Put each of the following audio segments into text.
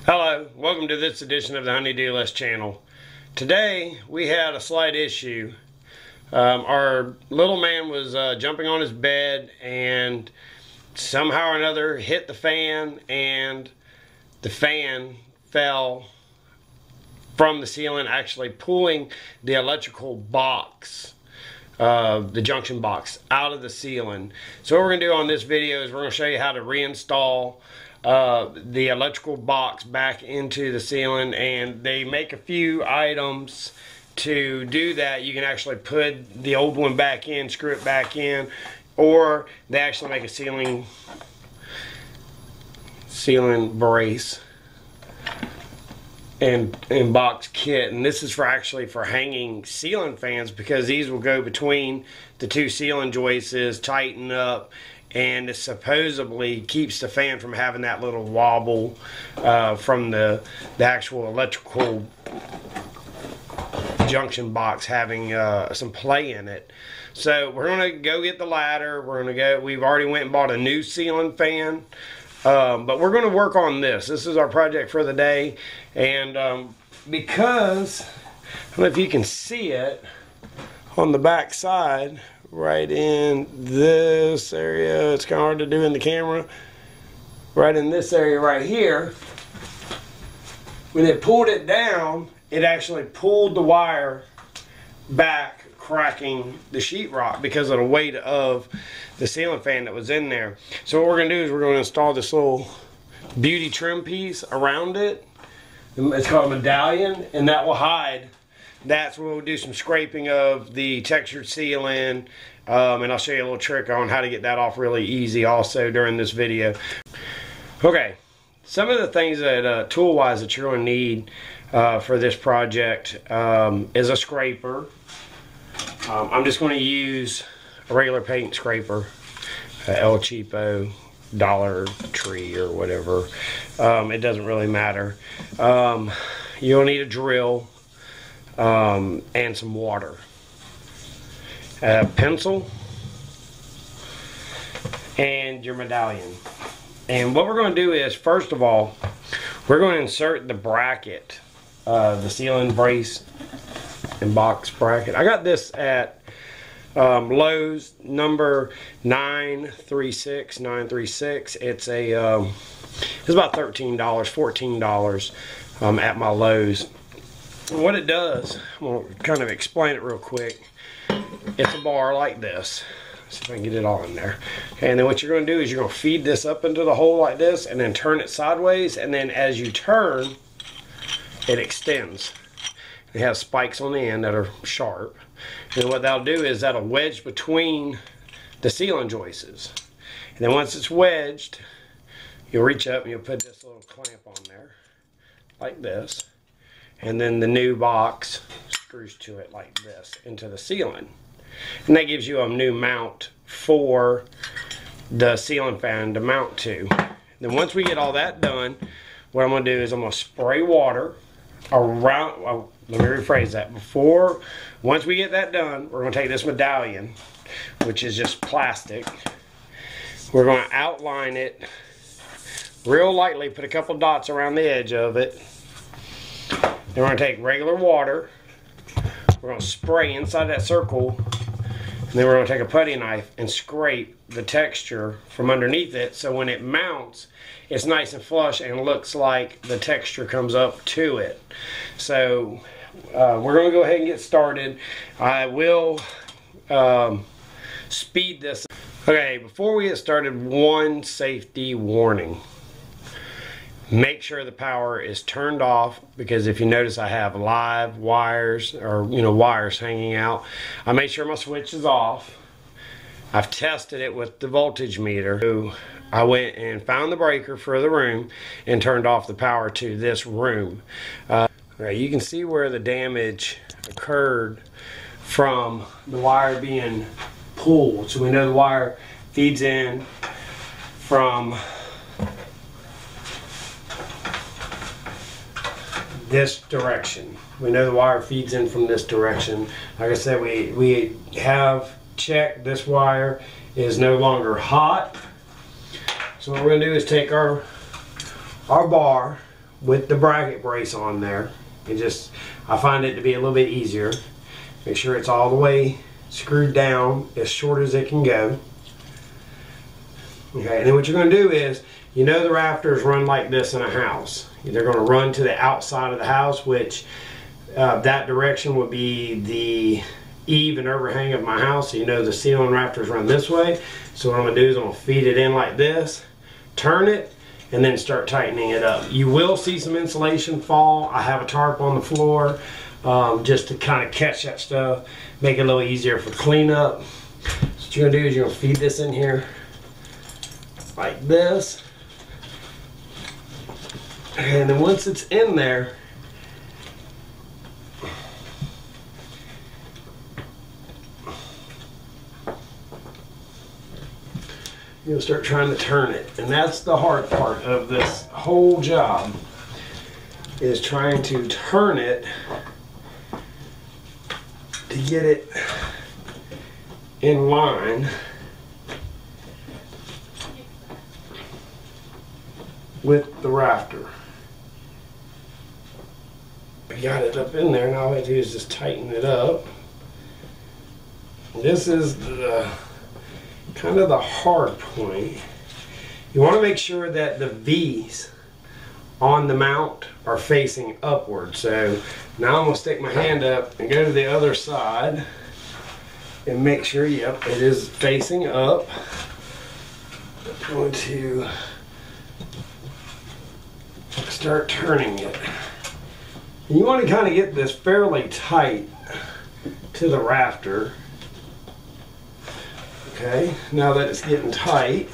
Hello, welcome to this edition of the Honeydew List channel. Today we had a slight issue. Our little man was jumping on his bed and somehow or another hit the fan, and the fan fell from the ceiling, actually pulling the electrical box, the junction box, out of the ceiling. So what we're going to do on this video is we're going to show you how to reinstall the electrical box back into the ceiling, and they make a few items to do that. You can actually put the old one back in, screw it back in, or they actually make a ceiling brace and box kit, and this is for hanging ceiling fans, because these will go between the two ceiling joists, tighten up, and it supposedly keeps the fan from having that little wobble from the actual electrical junction box having some play in it. So we're gonna go get the ladder. We've already went and bought a new ceiling fan, but we're gonna work on this. This is our project for the day, and because I don't know if you can see it on the back side, right in this area, it's kind of hard to do in the camera, right in this area right here, when it pulled it down, it actually pulled the wire back, cracking the sheetrock because of the weight of the ceiling fan that was in there. So what we're going to do is we're going to install this little beauty trim piece around it. It's called a medallion, and that will hide. That's where we'll do some scraping of the textured ceiling, and I'll show you a little trick on how to get that off really easy also during this video. Okay, some of the things that tool-wise that you're going to need for this project is a scraper. I'm just going to use a regular paint scraper, El Cheapo, Dollar Tree or whatever. It doesn't really matter. You'll need a drill, and some water, a pencil, and your medallion. And what we're going to do is, first of all, we're going to insert the bracket, the ceiling brace and box bracket. I got this at Lowe's, number 936. It's about $13, $14 at my Lowe's. What it does, I'm going to kind of explain it real quick. It's a bar like this. Let's see if I can get it all in there. Okay, and then what you're going to do is you're going to feed this up into the hole like this, and then turn it sideways, and then as you turn, it extends. It has spikes on the end that are sharp. And what that'll do is that'll wedge between the ceiling joists. And then once it's wedged, you'll reach up and you'll put this little clamp on there, like this. And then the new box screws to it like this into the ceiling. And that gives you a new mount for the ceiling fan to mount to. Then once we get all that done, what I'm going to do is I'm going to spray water around, well, let me rephrase that. Once we get that done, we're going to take this medallion, which is just plastic. We're going to outline it real lightly, put a couple dots around the edge of it. Then we're going to take regular water, we're going to spray inside that circle, and then we're going to take a putty knife and scrape the texture from underneath it, so when it mounts, it's nice and flush and looks like the texture comes up to it. So we're going to go ahead and get started. I will speed this. Okay, before we get started, one safety warning. Make sure the power is turned off, because if you notice I have live wires, or wires hanging out. I made sure my switch is off. I've tested it with the voltage meter. So I went and found the breaker for the room and turned off the power to this room. Right, you can see where the damage occurred from the wire being pulled. So we know the wire feeds in from this direction. We know the wire feeds in from this direction. Like I said, we have checked this wire is no longer hot. So what we're going to do is take our bar, with the bracket brace on there. I find it to be a little bit easier. Make sure it's all the way screwed down as short as it can go. Okay, and then what you're going to do is, you know the rafters run like this in a house. They're going to run to the outside of the house, which that direction would be the eave and overhang of my house. So you know the ceiling rafters run this way. So what I'm going to do is I'm going to feed it in like this, turn it, and then start tightening it up. You will see some insulation fall. I have a tarp on the floor just to kind of catch that stuff, make it a little easier for cleanup. So what you're going to do is you're going to feed this in here like this. And then once it's in there, you'll start trying to turn it. And that's the hard part of this whole job, is trying to turn it to get it in line with the rafter. We got it up in there, and all I do is just tighten it up. This is the kind of the hard point. You want to make sure that the V's on the mount are facing upward. So now I'm going to stick my hand up and go to the other side and make sure, yep, it is facing up. I'm going to start turning it. And you want to kind of get this fairly tight to the rafter. Okay, now that it's getting tight,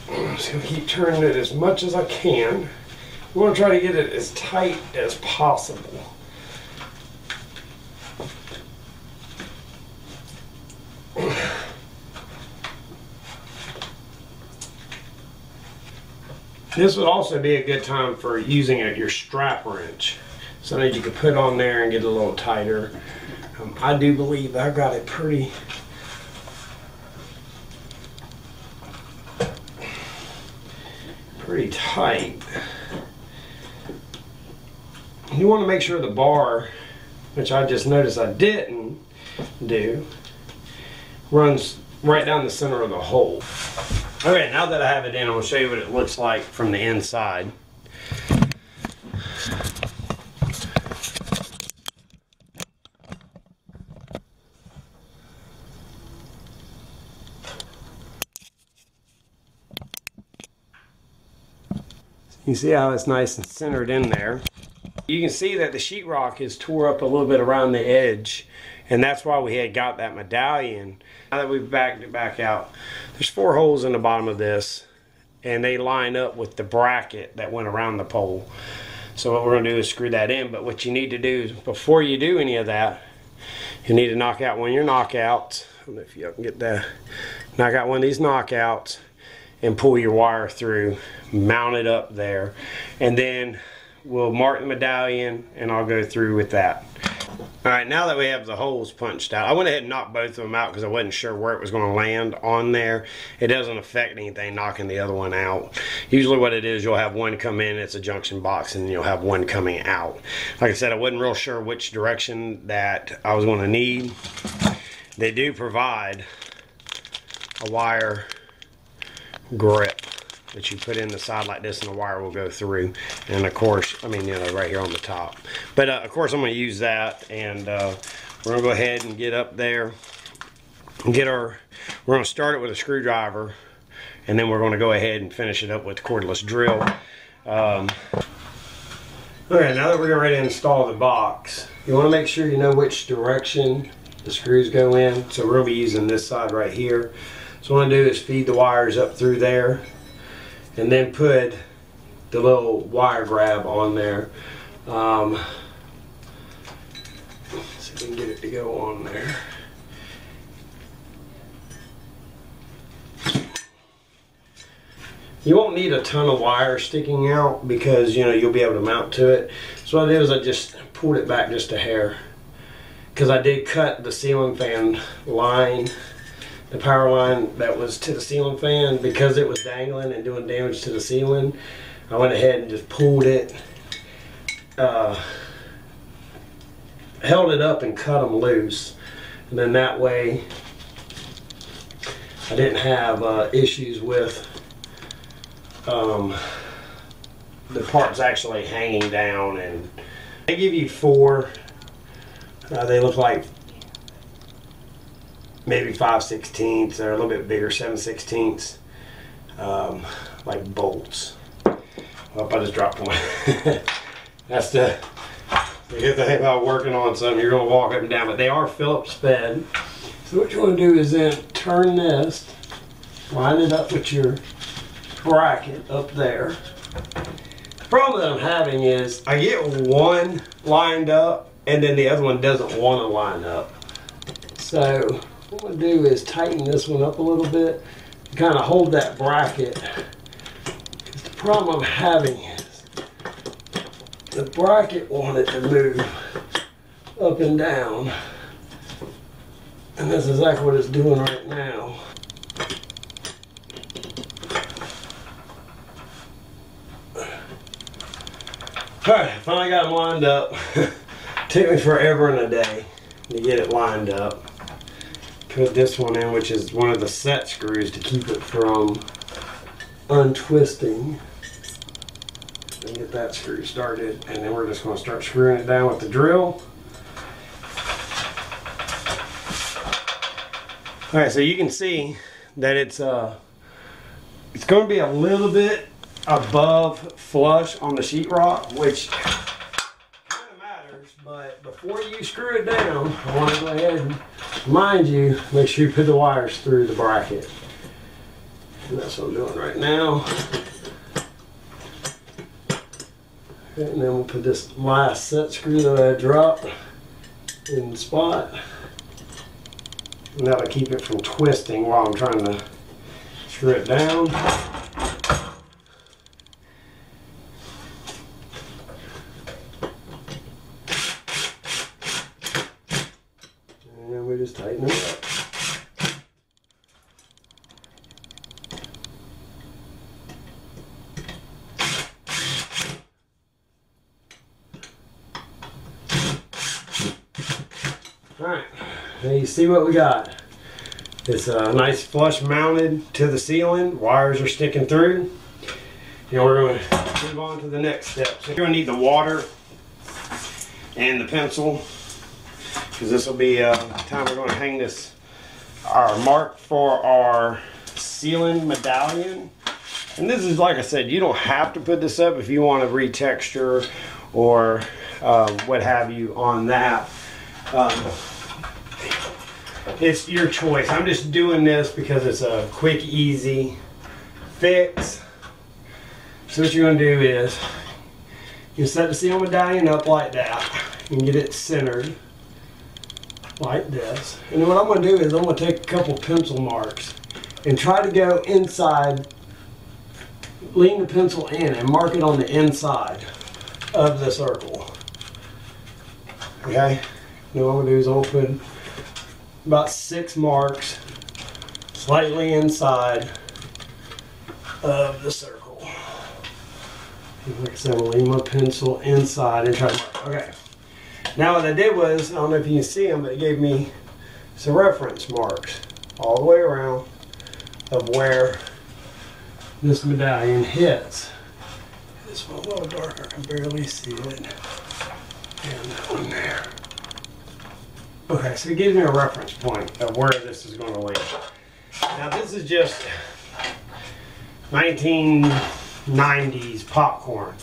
I'm just going to keep turning it as much as I can. You want to try to get it as tight as possible. This would also be a good time for using your strap wrench. Something you could put on there and get a little tighter. I do believe I got it pretty tight. You want to make sure the bar, which I just noticed I didn't do, runs right down the center of the hole. Okay, now that I have it in, I'm going to show you what it looks like from the inside. You see how it's nice and centered in there. You can see that the sheetrock is tore up a little bit around the edge, and that's why we had got that medallion. Now that we've backed it back out, there's 4 holes in the bottom of this, and they line up with the bracket that went around the pole. So what we're going to do is screw that in. But what you need to do before you do any of that, you need to knock out one of your knockouts. I don't know if you can get that. Knock out one of these knockouts and pull your wire through, mount it up there, and then we'll mark the medallion and I'll go through with that. Alright, now that we have the holes punched out, I went ahead and knocked both of them out because I wasn't sure where it was going to land on there. It doesn't affect anything knocking the other one out. Usually what it is, you'll have one come in, it's a junction box, and then you'll have one coming out. Like I said, I wasn't real sure which direction that I was going to need. They do provide a wire grip that you put in the side like this, and the wire will go through. And of course, I mean, you know, right here on the top. But of course, I'm going to use that, and we're going to go ahead and get up there and get our. We're going to start it with a screwdriver, and then we're going to go ahead and finish it up with the cordless drill. Okay, now that we're ready to install the box, you want to make sure you know which direction the screws go in. So we're going to be using this side right here. So what I'm going to do is feed the wires up through there, and then put the little wire grab on there. See if we can get it to go on there. You won't need a ton of wire sticking out because, you know, you'll be able to mount to it. So what I did is I just pulled it back just a hair, because I did cut the ceiling fan line, the power line that was to the ceiling fan, because it was dangling and doing damage to the ceiling. I went ahead and just pulled it, held it up and cut them loose, and then that way I didn't have issues with the parts actually hanging down. And they give you 4, they look like maybe 5/16, or a little bit bigger, 7/16, like bolts. Oh, I just dropped one. That's the good thing about working on something. You're going to walk up and down, but they are Phillips fed. So what you want to do is then turn this, line it up with your bracket up there. The problem that I'm having is I get one lined up and then the other one doesn't want to line up. So what I'm going to do is tighten this one up a little bit and kind of hold that bracket. The problem I'm having is the bracket wanted to move up and down, and that's exactly what it's doing right now. Alright, finally got them lined up. Took me forever and a day to get it lined up. Put this one in, which is one of the set screws to keep it from untwisting. And get that screw started, and then we're just going to start screwing it down with the drill. Alright, so you can see that it's going to be a little bit above flush on the sheetrock, which kind of matters, but before you screw it down, I want to go ahead and remind you, make sure you put the wires through the bracket. And that's what I'm doing right now. Okay, and then we'll put this last set screw that I dropped in the spot. And that'll keep it from twisting while I'm trying to screw it down. And we just tighten it up. Alright, now you see what we got. It's a nice flush mounted to the ceiling. Wires are sticking through. Now we're going to move on to the next step. So you're going to need the water and the pencil, because this will be time we're going to hang this, our mark for our ceiling medallion. And this is, like I said, you don't have to put this up if you want to retexture or what have you on that. It's your choice. I'm just doing this because it's a quick, easy fix. So what you're going to do is you set the ceiling medallion up like that and get it centered like this. And then what I'm going to do is I'm going to take a couple pencil marks and try to go inside, lean the pencil in and mark it on the inside of the circle. Okay? Now what I'm going to do is I'm going to put about 6 marks slightly inside of the circle. Like I said, I'm going to lean my pencil inside and try to mark. Okay. Now what I did was, I don't know if you can see them, but it gave me some reference marks all the way around of where this medallion hits. This one a little darker, I can barely see it. And that one there. Okay, so it gives me a reference point of where this is going to lead. Now this is just 1990s popcorn.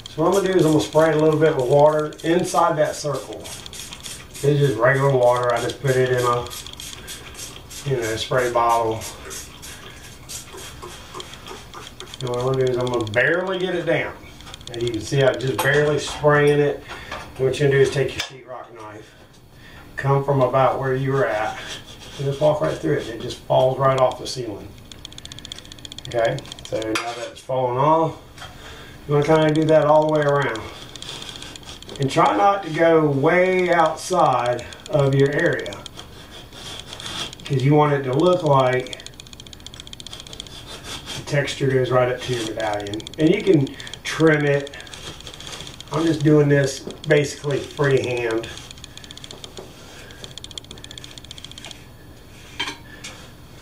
So what I'm going to do is I'm going to spray it a little bit with water inside that circle. It's just regular water. I just put it in a, spray bottle. And what I'm going to do is I'm going to barely get it down. And you can see I'm just barely spraying it. And what you're going to do is take your sheetrock knife, come from about where you were at, and just walk right through it. It just falls right off the ceiling. Okay, so now that it's falling off, you want to kind of do that all the way around. And try not to go way outside of your area, because you want it to look like the texture goes right up to your medallion. And you can trim it. I'm just doing this basically freehand.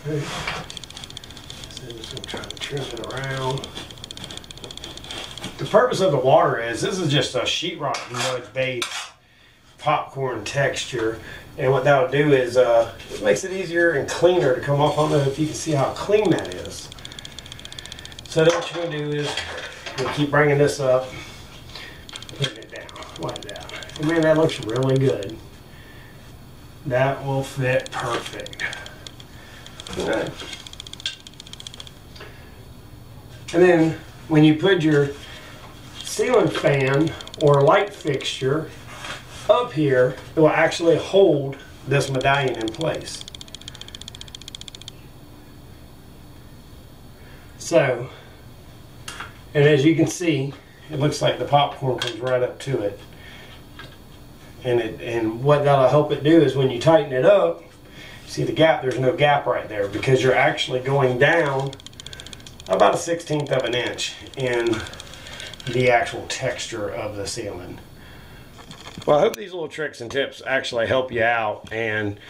Okay. So I'm just going to try to trim it around. The purpose of the water is, this is just a sheetrock mud base popcorn texture, and what that'll do is it makes it easier and cleaner to come off. I don't know if you can see how clean that is. So then what you're going to do is you'll keep bringing this up, putting it down like that. And man, that looks really good. That will fit perfect. Okay. And then when you put your ceiling fan or light fixture up here, it will actually hold this medallion in place. So, and as you can see, it looks like the popcorn comes right up to it. And what that'll help it do is when you tighten it up, see the gap, there's no gap right there, because you're actually going down about 1/16 of an inch in the actual texture of the ceiling. Well, I hope these little tricks and tips actually help you out, and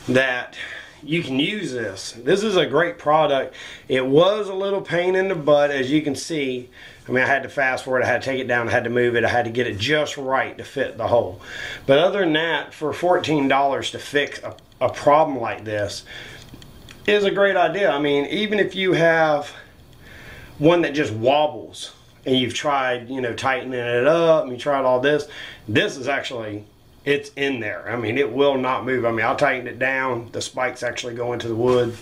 that you can use this. This is a great product. It was a little pain in the butt, as you can see. I mean, I had to fast forward, I had to take it down, I had to move it, I had to get it just right to fit the hole. But other than that, for $14 to fix a problem like this is a great idea. I mean, even if you have one that just wobbles and you've tried, you know, tightening it up and you tried all this, this is actually, it's in there. I mean, it will not move. I mean, I'll tighten it down, the spikes actually go into the wood.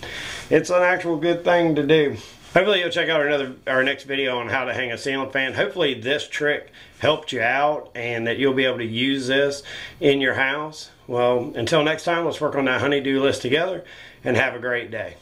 It's an actual good thing to do. Hopefully you'll check out our next video on how to hang a ceiling fan. Hopefully this trick helped you out and that you'll be able to use this in your house. Well, until next time, let's work on that honey-do list together and have a great day.